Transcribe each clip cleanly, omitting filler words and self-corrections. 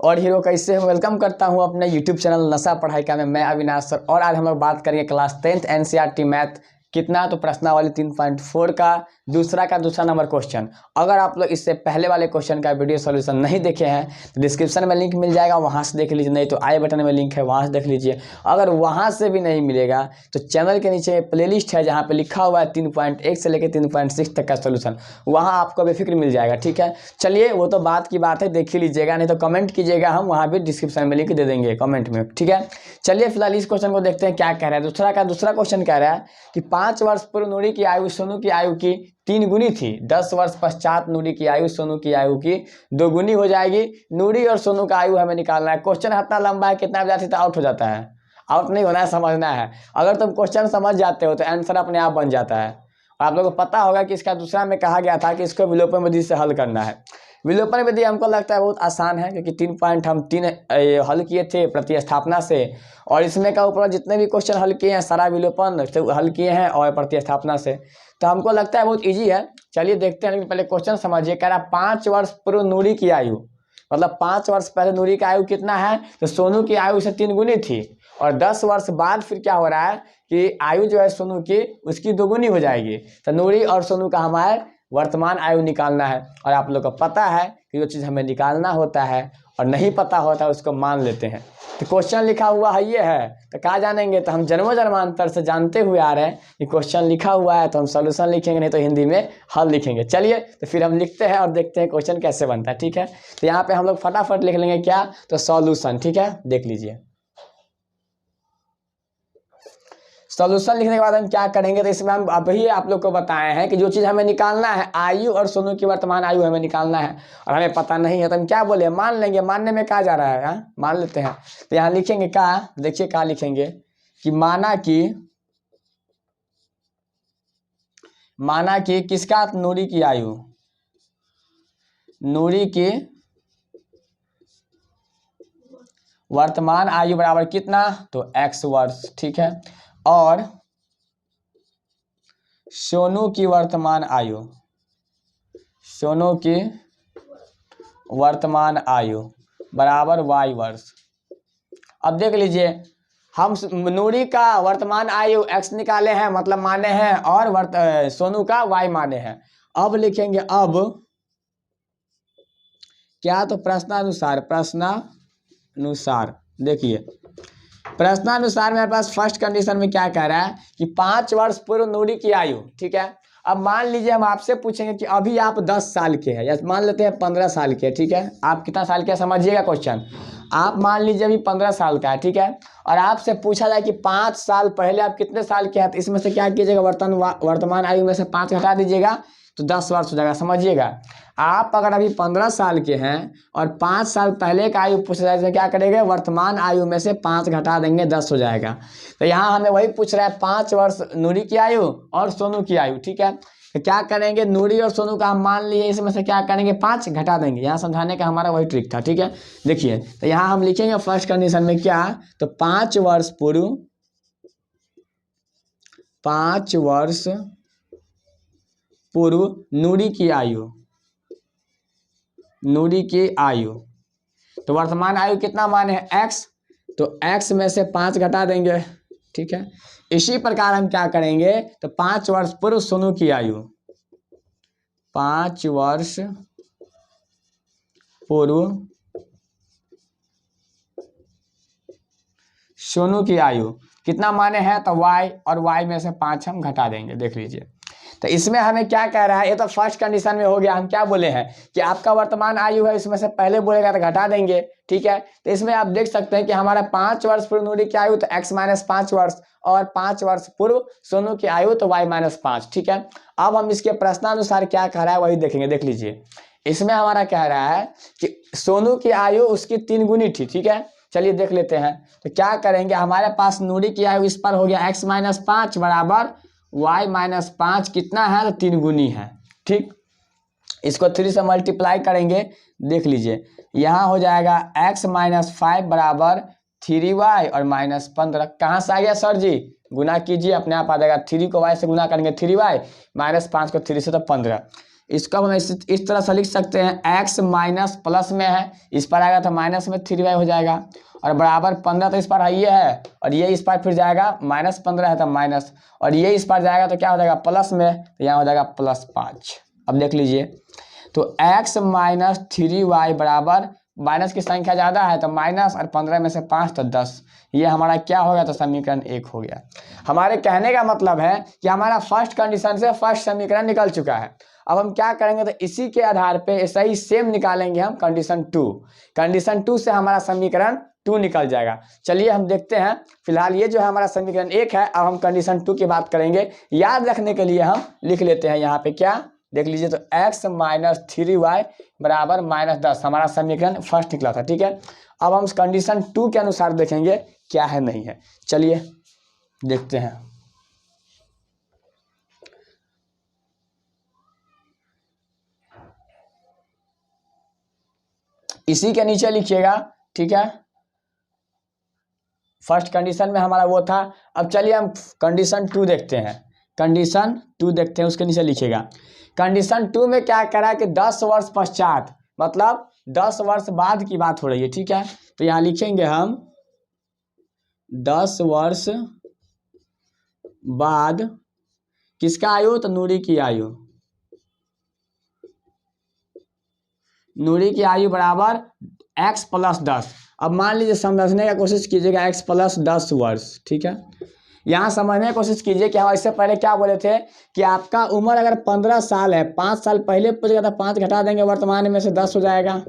और हीरो कैसे वेलकम करता हूं अपने यूट्यूब चैनल नशा पढ़ाई का में मैं अविनाश सर। और आज हम लोग बात करेंगे क्लास 10th एनसीईआरटी मैथ कितना, तो प्रश्नावली 3.4 का दूसरा नंबर क्वेश्चन। अगर आप लोग इससे पहले वाले क्वेश्चन का वीडियो सॉल्यूशन नहीं देखे हैं तो डिस्क्रिप्शन में लिंक मिल जाएगा, वहां से देख लीजिए, नहीं तो आई बटन में लिंक है वहां से देख लीजिए। अगर वहां से भी नहीं मिलेगा तो चैनल के नीचे प्लेलिस्ट है जहाँ पे लिखा हुआ है 3.1 से लेकर 3.6 तक का सोल्यूशन, वहाँ आपको बेफिक्र मिल जाएगा। ठीक है, चलिए वो तो बात की बात है, देख ही लीजिएगा, नहीं तो कमेंट कीजिएगा, हम वहाँ भी डिस्क्रिप्शन में लिंक दे देंगे कमेंट में। ठीक है, चलिए फिलहाल इस क्वेश्चन को देखते हैं क्या कह रहा है। दूसरा क्वेश्चन कह रहा है कि 5 वर्ष पूर्व नूरी की आयु सोनू की आयु की 3 गुनी थी। 10 वर्ष पश्चात नूरी की आयु सोनू की आयु की 2 गुनी हो जाएगी। नूरी और सोनू का आयु हमें निकालना है। क्वेश्चन इतना लंबा है, कितना विद्यार्थी तो आउट हो जाता है। आउट नहीं होना है, समझना है। अगर तुम क्वेश्चन समझ जाते हो तो आंसर अपने आप बन जाता है। और आप लोगों को पता होगा कि इसका दूसरा में कहा गया था कि इसको विलोपन विधि से हल करना है। विलोपन विधि हमको लगता है बहुत आसान है, क्योंकि 3 पॉइंट हम 3 हल किए थे प्रतिस्थापना से, और इसमें का ऊपर जितने भी क्वेश्चन हल किए हैं सारा विलोपन से हल किए हैं और प्रतिस्थापना से, तो हमको लगता है बहुत इजी है। चलिए देखते हैं, लेकिन पहले क्वेश्चन समझिए। कह रहा 5 वर्ष पूर्व नूरी की आयु, मतलब 5 वर्ष पहले नूरी का आयु कितना है, तो सोनू की आयु से 3 गुनी थी। और 10 वर्ष बाद फिर क्या हो रहा है कि आयु जो है सोनू की उसकी 2 गुनी हो जाएगी। तो नूरी और सोनू का हमारे वर्तमान आयु निकालना है। और आप लोग को पता है कि जो चीज़ हमें निकालना होता है और नहीं पता होता है उसको मान लेते हैं। तो क्वेश्चन लिखा हुआ है ये है, तो कहाँ जानेंगे, तो हम जन्मों जन्मांतर से जानते हुए आ रहे हैं कि क्वेश्चन लिखा हुआ है तो हम सॉल्यूशन लिखेंगे, नहीं तो हिंदी में हल लिखेंगे। चलिए तो फिर हम लिखते हैं और देखते हैं क्वेश्चन कैसे बनता है। ठीक है, तो यहाँ पे हम लोग फटाफट लिख लेंगे क्या, तो सॉल्यूशन। ठीक है, देख लीजिए। सॉल्यूशन लिखने के बाद हम क्या करेंगे, तो इसमें हम अभी आप लोग को बताए हैं कि जो चीज़ हमें निकालना है, आयु और सोनू की वर्तमान आयु हमें निकालना है, और हमें पता नहीं है तो हम क्या बोले, मान लेंगे। मानने में कहा जा रहा है, हाँ मान लेते हैं। तो यहाँ लिखेंगे क्या, देखिए क्या लिखेंगे कि माना कि किसका, नूरी की आयु, नूरी की वर्तमान आयु बराबर कितना, तो x वर्ष। ठीक है, और सोनू की वर्तमान आयु, सोनू की वर्तमान आयु बराबर y वर्ष। अब देख लीजिए, हम नूरी का वर्तमान आयु x निकाले हैं, मतलब माने हैं, और सोनू का y माने हैं। अब लिखेंगे, अब क्या, तो प्रश्नानुसार देखिए, प्रश्नानुसार मेरे पास फर्स्ट कंडीशन में क्या कह रहा है कि 5 वर्ष पूर्व नूरी की आयु। ठीक है, अब मान लीजिए हम आपसे पूछेंगे कि अभी आप 10 साल के हैं, या मान लेते हैं 15 साल के। ठीक है, आप कितना साल के, समझिएगा क्वेश्चन। आप मान लीजिए अभी 15 साल का है। ठीक है, और आपसे पूछा जाए कि 5 साल पहले आप कितने साल के हैं, तो इसमें से क्या कीजिएगा, वर्तमान आयु में से 5 घटा दीजिएगा तो 10 वर्ष हो जाएगा। समझिएगा, आप अगर अभी 15 साल के हैं और 5 साल पहले का आयु पूछा जाए तो क्या करेंगे, वर्तमान आयु में से 5 घटा देंगे, 10 हो जाएगा। तो यहाँ हमें वही पूछ रहा है, 5 वर्ष नूरी की आयु और सोनू की आयु। ठीक है, तो क्या करेंगे, नूरी और सोनू का हम मान लिए, इसमें से क्या करेंगे, 5 घटा देंगे। यहाँ समझाने का हमारा वही ट्रिक था। ठीक है, देखिए, तो यहाँ हम लिखेंगे फर्स्ट कंडीशन में क्या, तो 5 वर्ष पूर्व नूरी की आयु, तो वर्तमान आयु कितना माने हैं, x, तो x में से 5 घटा देंगे। ठीक है, इसी प्रकार हम क्या करेंगे, तो 5 वर्ष पूर्व सोनू की आयु, 5 वर्ष पूर्व सोनू की आयु कितना माने हैं, तो y, और y में से 5 हम घटा देंगे। देख लीजिए, तो इसमें हमें क्या कह रहा है, ये तो फर्स्ट कंडीशन में हो गया। हम क्या बोले हैं कि आपका वर्तमान आयु है, इसमें से पहले बोलेगा तो घटा देंगे। ठीक है, तो इसमें आप देख सकते हैं कि हमारा 5 वर्ष पूर्व नूरी की आयु तो x माइनस 5 वर्ष, और 5 वर्ष पूर्व सोनू की आयु तो y माइनस 5। ठीक है, अब हम इसके प्रश्नानुसार क्या कह रहा है वही देखेंगे। देख लीजिए, इसमें हमारा कह रहा है कि सोनू की आयु उसकी 3 गुनी थी। ठीक है, चलिए देख लेते हैं। तो क्या करेंगे, हमारे पास नूरी की आयु इस पर हो गया x माइनस 5 बराबर y माइनस 5 कितना है, तो 3 गुनी है। ठीक, इसको 3 से मल्टीप्लाई करेंगे। देख लीजिए, यहाँ हो जाएगा x माइनस 5 बराबर 3y और माइनस 15। कहाँ से आ गया सर जी, गुना कीजिए, अपने आप आ जाएगा। 3 को y से गुना करेंगे 3y, माइनस 5 को 3 से तो 15। इसको हम इस तरह से लिख सकते हैं, x माइनस प्लस में है, इस पर आएगा तो माइनस में 3y हो जाएगा, और बराबर 15 तो इस पर ये है, और ये इस पर फिर जाएगा, माइनस 15 है तो माइनस, और ये इस पर जाएगा तो क्या हो जाएगा प्लस में, तो यहाँ हो जाएगा +5। अब देख लीजिए, तो x माइनस 3y बराबर, माइनस की संख्या ज़्यादा है तो माइनस, और 15 में से 5 तो 10, ये हमारा क्या हो गया, तो समीकरण 1 हो गया। हमारे कहने का मतलब है कि हमारा फर्स्ट कंडीशन से फर्स्ट समीकरण निकल चुका है। अब हम क्या करेंगे, तो इसी के आधार पे ऐसा ही सेम निकालेंगे हम कंडीशन 2। कंडीशन 2 से हमारा समीकरण 2 निकल जाएगा। चलिए हम देखते हैं। फिलहाल ये जो है हमारा समीकरण 1 है, अब हम कंडीशन 2 की बात करेंगे। याद रखने के लिए हम लिख लेते हैं यहाँ पे, क्या देख लीजिए, तो x माइनस 3y बराबर -10 हमारा समीकरण फर्स्ट निकला था। ठीक है, अब हम कंडीशन 2 के अनुसार देखेंगे क्या है नहीं है। चलिए देखते हैं। इसी के नीचे लिखिएगा, ठीक है, फर्स्ट कंडीशन में हमारा वो था। अब चलिए हम कंडीशन 2 देखते हैं। कंडीशन 2 देखते हैं, उसके नीचे लिखिएगा। कंडीशन 2 में क्या करा कि 10 वर्ष पश्चात, मतलब 10 वर्ष बाद की बात हो रही है। ठीक है, तो यहाँ लिखेंगे हम 10 वर्ष बाद किसका आयु, तो नूरी की आयु, नूरी की आयु बराबर x + 10। अब मान लीजिए समझने का कोशिश कीजिएगा, x + 10 वर्ष। ठीक है, यहाँ समझने की कोशिश कीजिए कि हम इससे पहले क्या बोले थे कि आपका उम्र अगर 15 साल है, 5 साल पहले पूछेगा तो 5 घटा देंगे, वर्तमान में से 10 हो जाएगा।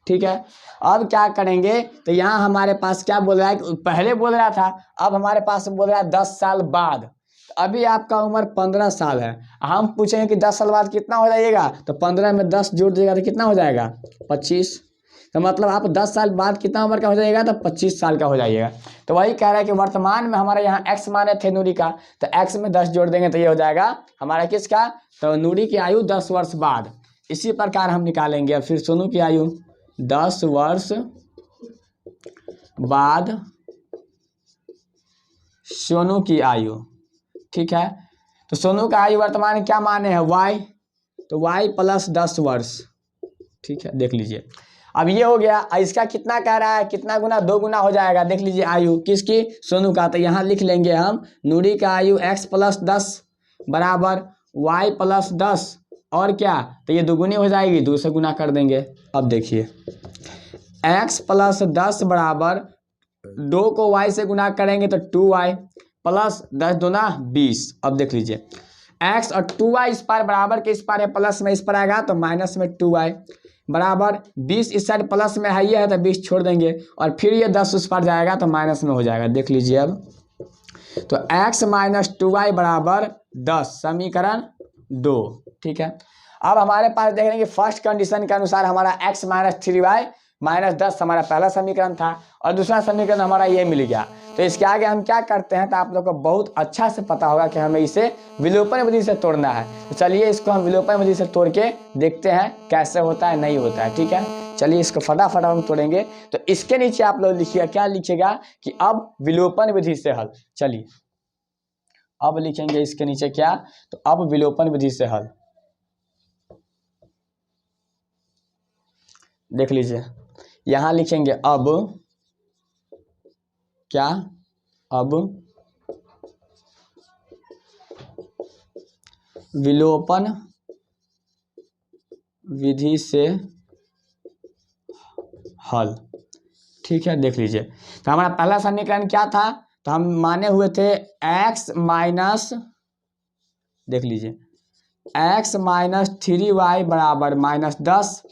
ठीक है, अब क्या करेंगे, तो यहाँ हमारे पास क्या बोल रहा है, पहले बोल रहा था, अब हमारे पास बोल रहा है 10 साल बाद। अभी आपका उम्र 15 साल है, हम पूछेंगे कि 10 साल बाद कितना हो जाएगा, तो 15 में 10 जोड़ देगा तो कितना हो जाएगा, 25। तो मतलब आप 10 साल बाद कितना उम्र का हो जाएगा, तो 25 साल का हो जाइएगा। तो वही कह रहा है कि वर्तमान में हमारे यहाँ x माने थे नूरी का, तो x में 10 जोड़ देंगे तो ये हो जाएगा हमारा किसका, तो नूरी की आयु 10 वर्ष बाद। इसी प्रकार हम निकालेंगे अब फिर सोनू की आयु 10 वर्ष बाद, सोनू की आयु। ठीक है, तो सोनू का आयु वर्तमान क्या माने हैं, y, तो y + 10 वर्ष। ठीक है, देख लीजिए, अब ये हो गया। इसका कितना कह रहा है, कितना गुना, 2 गुना हो जाएगा। देख लीजिए आयु किसकी, सोनू का, तो यहाँ लिख लेंगे हम नूरी का आयु x + 10 बराबर y + 10, और क्या, तो ये 2 गुनी हो जाएगी, 2 से गुना कर देंगे। अब देखिए x + 10 बराबर 2 को y से गुना करेंगे तो 2y + 10 दूना 20। अब देख लीजिए x और 2y इस पार बराबर के इस पार है, प्लस में इस पर आएगा तो माइनस में 2y बराबर 20, इस साइड प्लस में है, ये है तो 20 छोड़ देंगे, और फिर ये 10 उस पर जाएगा तो माइनस में हो जाएगा। देख लीजिए अब, तो x - 2y बराबर 10 समीकरण 2। ठीक है, अब हमारे पास देख लेंगे फर्स्ट कंडीशन के अनुसार हमारा x - 3y -10 हमारा पहला समीकरण था, और दूसरा समीकरण हमारा ये मिल गया। तो इसके आगे हम क्या करते हैं, तो आप लोग को बहुत अच्छा से पता होगा कि हमें इसे विलोपन विधि से तोड़ना है। तो चलिए इसको हम विलोपन विधि से तोड़ के देखते हैं कैसे होता है, नहीं होता है। ठीक है, चलिए इसको फटाफट हम तोड़ेंगे। तो इसके नीचे आप लोग लिखिएगा, क्या लिखिएगा कि अब विलोपन विधि से हल। चलिए अब लिखेंगे इसके नीचे क्या, तो अब विलोपन विधि से हल। देख लीजिए यहाँ लिखेंगे अब क्या, अब विलोपन विधि से हल। ठीक है, देख लीजिए, तो हमारा पहला समीकरण क्या था, तो हम माने हुए थे x माइनस, देख लीजिए x - 3y बराबर -10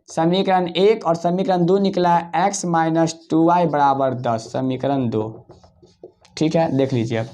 समीकरण 1, और समीकरण 2 निकला है x - 2y बराबर 10 समीकरण 2। ठीक है, देख लीजिए अब,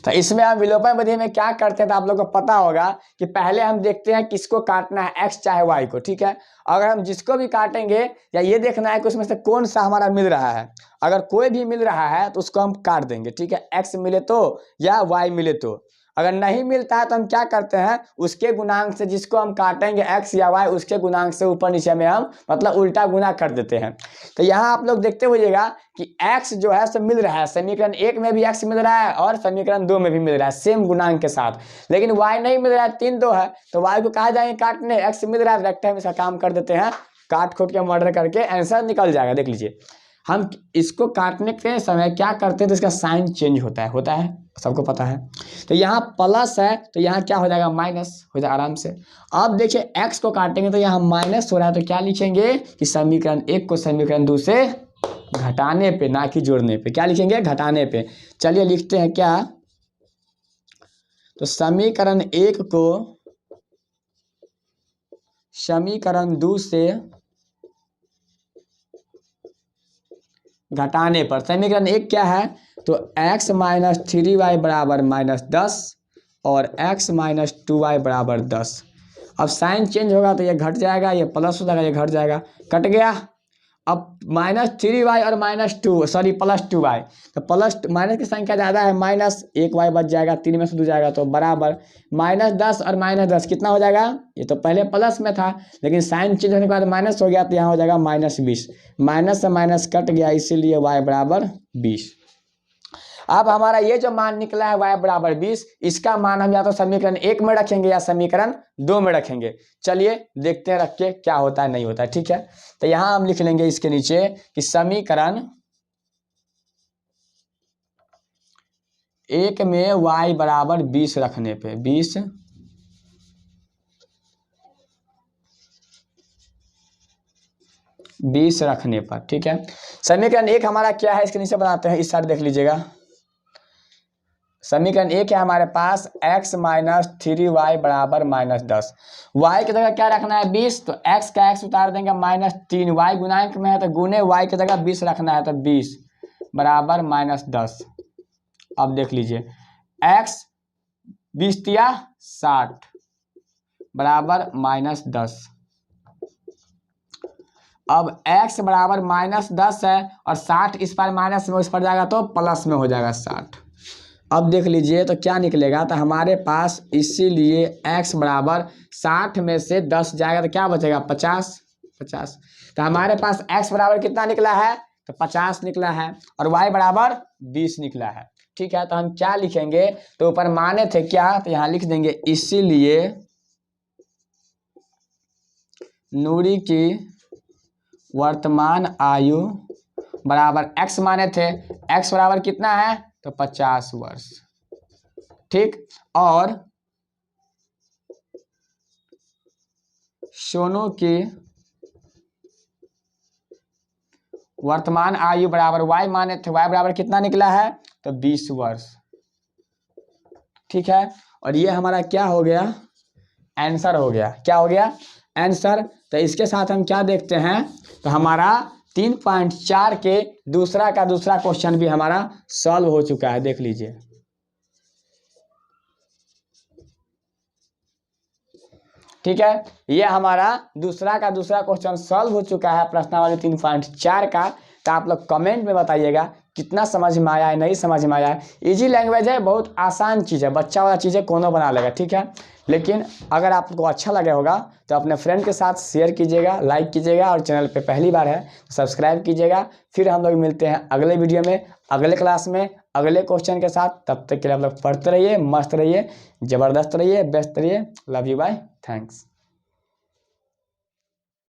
तो इसमें हम विलोपन विधि में क्या करते हैं, तो आप लोगों को पता होगा कि पहले हम देखते हैं किसको काटना है, x चाहे y को। ठीक है, अगर हम जिसको भी काटेंगे, या ये देखना है कि उसमें से कौन सा हमारा मिल रहा है, अगर कोई भी मिल रहा है तो उसको हम काट देंगे। ठीक है, x मिले तो या y मिले तो। अगर नहीं मिलता है तो हम क्या करते हैं, उसके गुणांक से जिसको हम काटेंगे x या y, उसके गुणांक से ऊपर नीचे में हम मतलब उल्टा गुना कर देते हैं। तो यहाँ आप लोग देखते होइएगा कि x जो है सब मिल रहा है, समीकरण 1 में भी x मिल रहा है और समीकरण 2 में भी मिल रहा है सेम गुणांक के साथ, लेकिन y नहीं मिल रहा है, 3 2 है, तो y को कहा जाएंगे काटने, x मिल रहा है रखते हैं, इसका काम कर देते हैं, काट खोट के मर्डर करके आंसर निकल जाएगा। देख लीजिए हम इसको काटने के समय क्या करते हैं तो इसका साइन चेंज होता है सबको पता है। तो यहाँ प्लस है तो यहाँ क्या हो जाएगा, माइनस हो जाएगा आराम से। अब देखिए x को काटेंगे तो यहाँ माइनस हो रहा है, तो क्या लिखेंगे कि समीकरण 1 को समीकरण 2 से घटाने पे, ना कि जोड़ने पे, क्या लिखेंगे, घटाने पे। चलिए लिखते हैं क्या, तो समीकरण 1 को समीकरण 2 से घटाने पर, समीकरण 1 क्या है, तो x माइनस 3y बराबर -10 और x माइनस 2y बराबर 10। अब साइन चेंज होगा तो ये घट जाएगा, ये प्लस हो जाएगा, ये घट जाएगा, कट गया। अब -3y और प्लस 2y, तो प्लस माइनस की संख्या ज़्यादा है, -1y बच जाएगा, 3 में से 2 जाएगा तो बराबर -10 और -10 कितना हो जाएगा, ये तो पहले प्लस में था लेकिन साइन चेंज होने के बाद माइनस हो गया, तो यहाँ हो जाएगा -20, माइनस से माइनस कट गया, इसीलिए y बराबर 20। अब हमारा ये जो मान निकला है y बराबर 20, इसका मान हम या तो समीकरण 1 में रखेंगे या समीकरण 2 में रखेंगे। चलिए देखते हैं रख के क्या होता है नहीं होता है, ठीक है। तो यहाँ हम लिख लेंगे इसके नीचे कि समीकरण 1 में y बराबर 20 रखने पे, 20 रखने पर, ठीक है। समीकरण 1 हमारा क्या है, इसके नीचे बनाते हैं, इस साइड देख लीजिएगा। समीकरण 1 है हमारे पास x माइनस 3y बराबर -10, y की जगह क्या रखना है 20, तो x का x उतार देंगे -3, y गुणांक में है तो गुने y की जगह 20 रखना है, तो 20 बराबर -10। अब देख लीजिए x 20 दिया 60 बराबर -10। अब x बराबर -10 है और 60 इस पर माइनस में उस पर जाएगा तो प्लस में हो जाएगा 60। अब देख लीजिए तो क्या निकलेगा, तो हमारे पास इसीलिए x बराबर 60 में से 10 जाएगा तो क्या बचेगा 50। तो हमारे पास x बराबर कितना निकला है, तो 50 निकला है और y बराबर 20 निकला है, ठीक है। तो हम क्या लिखेंगे, तो ऊपर माने थे क्या, तो यहाँ लिख देंगे इसीलिए नूरी की वर्तमान आयु बराबर x माने थे, x बराबर कितना है, तो 50 वर्ष, ठीक। और सोनू की वर्तमान आयु बराबर y माने थे, y बराबर कितना निकला है, तो 20 वर्ष, ठीक है। और ये हमारा क्या हो गया, आंसर हो गया, क्या हो गया, आंसर। तो इसके साथ हम क्या देखते हैं, तो हमारा 3.4 के दूसरा क्वेश्चन भी हमारा सॉल्व हो चुका है, देख लीजिए। ठीक है, ये हमारा दूसरा क्वेश्चन सॉल्व हो चुका है प्रश्नावली 3.4 का। तो आप लोग कमेंट में बताइएगा कितना समझ में आया है, नहीं समझ में आया है। इजी लैंग्वेज है, बहुत आसान चीज़ है, बच्चा वाला चीज़ें कोनो बना लेगा, ठीक है। लेकिन अगर आपको अच्छा लगे होगा तो अपने फ्रेंड के साथ शेयर कीजिएगा, लाइक कीजिएगा और चैनल पे पहली बार है तो सब्सक्राइब कीजिएगा। फिर हम लोग मिलते हैं अगले वीडियो में, अगले क्लास में, अगले क्वेश्चन के साथ। तब तक के लिए आप लोग पढ़ते रहिए, मस्त रहिए, ज़बरदस्त रहिए, बेस्ट रहिए। Love you, bye, thanks.